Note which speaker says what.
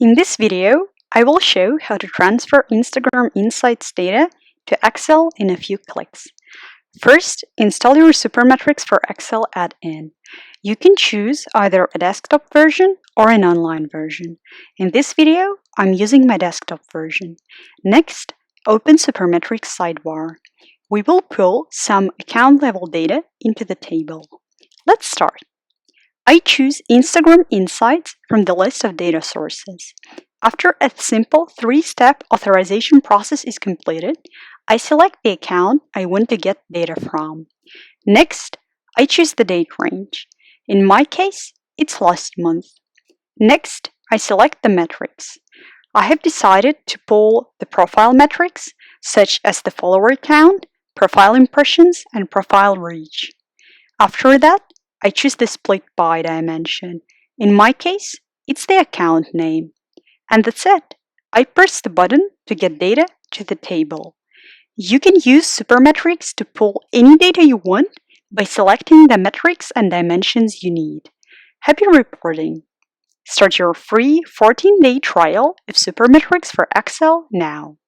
Speaker 1: In this video, I will show how to transfer Instagram Insights data to Excel in a few clicks. First, install your Supermetrics for Excel add-in. You can choose either a desktop version or an online version. In this video, I'm using my desktop version. Next, open Supermetrics sidebar. We will pull some account-level data into the table. Let's start. I choose Instagram Insights from the list of data sources. After a simple three-step authorization process is completed, I select the account I want to get data from. Next, I choose the date range. In my case, it's last month. Next, I select the metrics. I have decided to pull the profile metrics, such as the follower count, profile impressions, and profile reach. After that, I choose the split by dimension. In my case, it's the account name. And that's it. I press the button to get data to the table. You can use Supermetrics to pull any data you want by selecting the metrics and dimensions you need. Happy reporting! Start your free 14-day trial of Supermetrics for Excel now.